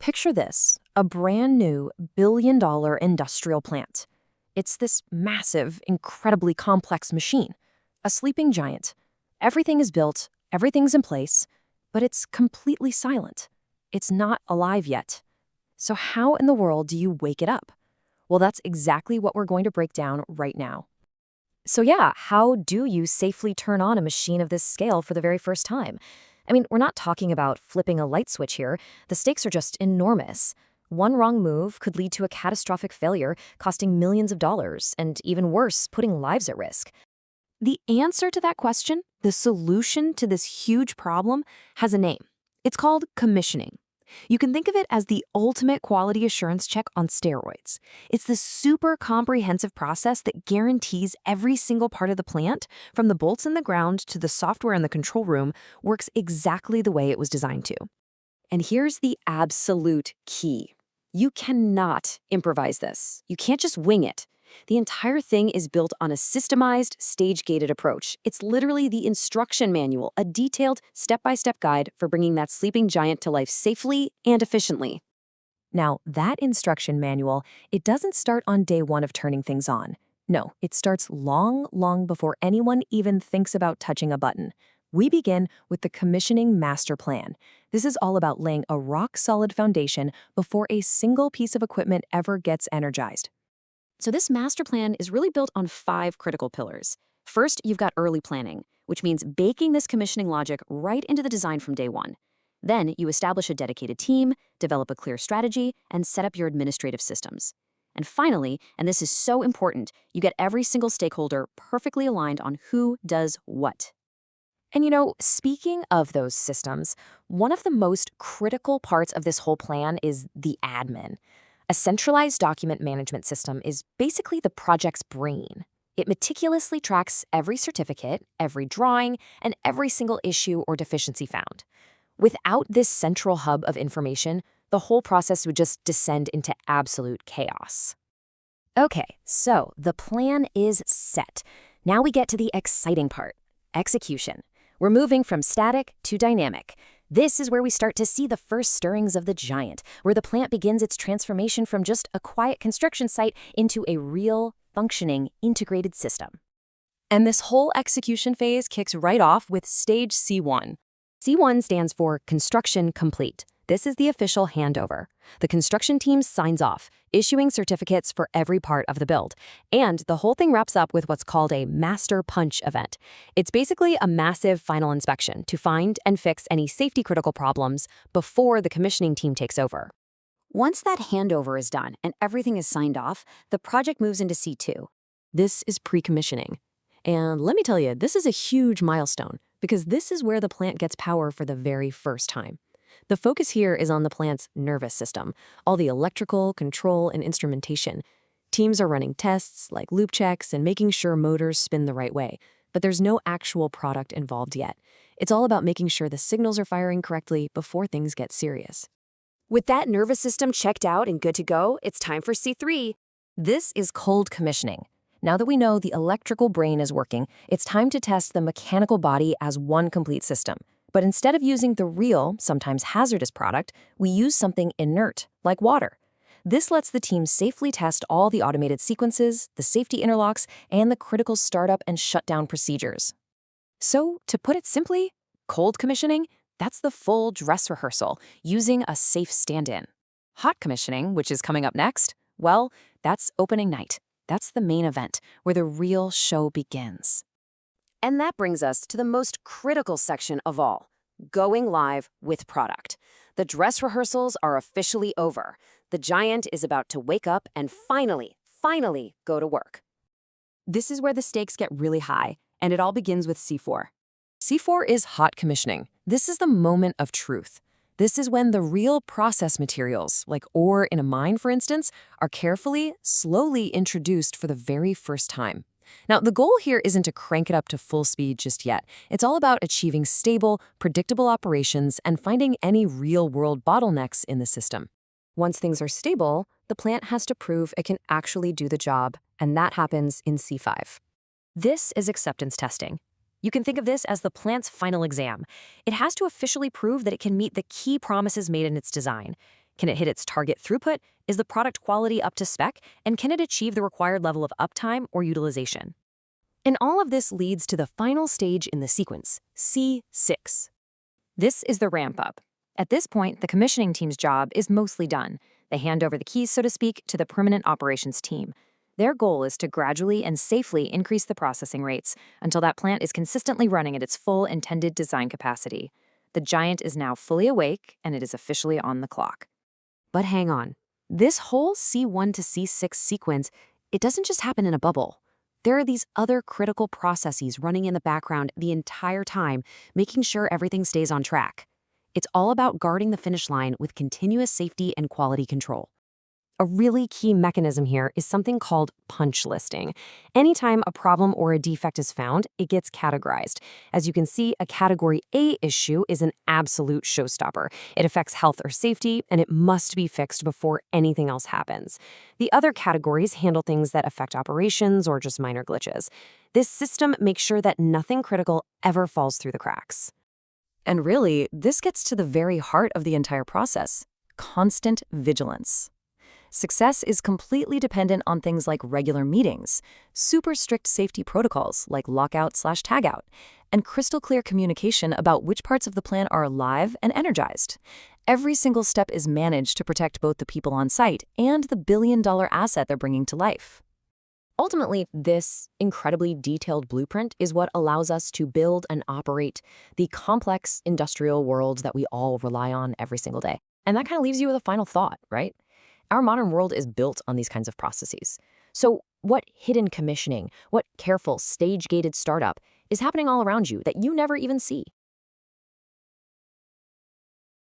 Picture this, a brand new billion-dollar industrial plant. It's this massive, incredibly complex machine, a sleeping giant. Everything is built, everything's in place, but it's completely silent. It's not alive yet. So how in the world do you wake it up? Well, that's exactly what we're going to break down right now. So yeah, how do you safely turn on a machine of this scale for the very first time? I mean, we're not talking about flipping a light switch here. The stakes are just enormous. One wrong move could lead to a catastrophic failure, costing millions of dollars, and even worse, putting lives at risk. The answer to that question, the solution to this huge problem, has a name. It's called commissioning. You can think of it as the ultimate quality assurance check on steroids. It's this super comprehensive process that guarantees every single part of the plant, from the bolts in the ground to the software in the control room, works exactly the way it was designed to. And here's the absolute key. You cannot improvise this. You can't just wing it. The entire thing is built on a systemized, stage-gated approach. It's literally the instruction manual, a detailed, step-by-step guide for bringing that sleeping giant to life safely and efficiently. Now, that instruction manual, it doesn't start on day one of turning things on. No, it starts long before anyone even thinks about touching a button. We begin with the commissioning master plan. This is all about laying a rock-solid foundation before a single piece of equipment ever gets energized. So this master plan is really built on 5 critical pillars. First, you've got early planning, which means baking this commissioning logic right into the design from day one. Then you establish a dedicated team, develop a clear strategy, and set up your administrative systems. And finally, and this is so important, you get every single stakeholder perfectly aligned on who does what. And you know, speaking of those systems, one of the most critical parts of this whole plan is the admin. A centralized document management system is basically the project's brain. It meticulously tracks every certificate, every drawing, and every single issue or deficiency found. Without this central hub of information, the whole process would just descend into absolute chaos. Okay, so the plan is set. Now we get to the exciting part, execution. We're moving from static to dynamic. This is where we start to see the first stirrings of the giant, where the plant begins its transformation from just a quiet construction site into a real, functioning, integrated system. And this whole execution phase kicks right off with stage C1. C1 stands for construction complete. This is the official handover. The construction team signs off, issuing certificates for every part of the build. And the whole thing wraps up with what's called a master punch event. It's basically a massive final inspection to find and fix any safety-critical problems before the commissioning team takes over. Once that handover is done and everything is signed off, the project moves into C2. This is pre-commissioning. And let me tell you, this is a huge milestone because this is where the plant gets power for the very first time. The focus here is on the plant's nervous system, all the electrical, control, and instrumentation. Teams are running tests like loop checks and making sure motors spin the right way, but there's no actual product involved yet. It's all about making sure the signals are firing correctly before things get serious. With that nervous system checked out and good to go, it's time for C3. This is cold commissioning. Now that we know the electrical brain is working, it's time to test the mechanical body as one complete system. But instead of using the real, sometimes hazardous product, we use something inert, like water. This lets the team safely test all the automated sequences, the safety interlocks, and the critical startup and shutdown procedures. So, to put it simply, cold commissioning, that's the full dress rehearsal, using a safe stand-in. Hot commissioning, which is coming up next, well, that's opening night. That's the main event, where the real show begins. And that brings us to the most critical section of all, going live with product. The dress rehearsals are officially over. The giant is about to wake up and finally go to work. This is where the stakes get really high, and it all begins with C4. C4 is hot commissioning. This is the moment of truth. This is when the real process materials, like ore in a mine, for instance, are carefully, slowly introduced for the very first time. Now, the goal here isn't to crank it up to full speed just yet. It's all about achieving stable, predictable operations and finding any real-world bottlenecks in the system. Once things are stable, the plant has to prove it can actually do the job, and that happens in C5. This is acceptance testing. You can think of this as the plant's final exam. It has to officially prove that it can meet the key promises made in its design. Can it hit its target throughput? Is the product quality up to spec? And can it achieve the required level of uptime or utilization? And all of this leads to the final stage in the sequence, C6. This is the ramp up. At this point, the commissioning team's job is mostly done. They hand over the keys, so to speak, to the permanent operations team. Their goal is to gradually and safely increase the processing rates until that plant is consistently running at its full intended design capacity. The giant is now fully awake, and it is officially on the clock. But hang on. This whole C1 to C6 sequence, it doesn't just happen in a bubble. There are these other critical processes running in the background the entire time, making sure everything stays on track. It's all about guarding the finish line with continuous safety and quality control. A really key mechanism here is something called punch listing. Anytime a problem or a defect is found, it gets categorized. As you can see, a Category A issue is an absolute showstopper. It affects health or safety, and it must be fixed before anything else happens. The other categories handle things that affect operations or just minor glitches. This system makes sure that nothing critical ever falls through the cracks. And really, this gets to the very heart of the entire process: constant vigilance. Success is completely dependent on things like regular meetings, super strict safety protocols like lockout/tagout, and crystal clear communication about which parts of the plan are alive and energized. Every single step is managed to protect both the people on site and the billion-dollar asset they're bringing to life. Ultimately, this incredibly detailed blueprint is what allows us to build and operate the complex industrial world that we all rely on every single day. And that kind of leaves you with a final thought, right? Our modern world is built on these kinds of processes. So what hidden commissioning, what careful, stage-gated startup is happening all around you that you never even see?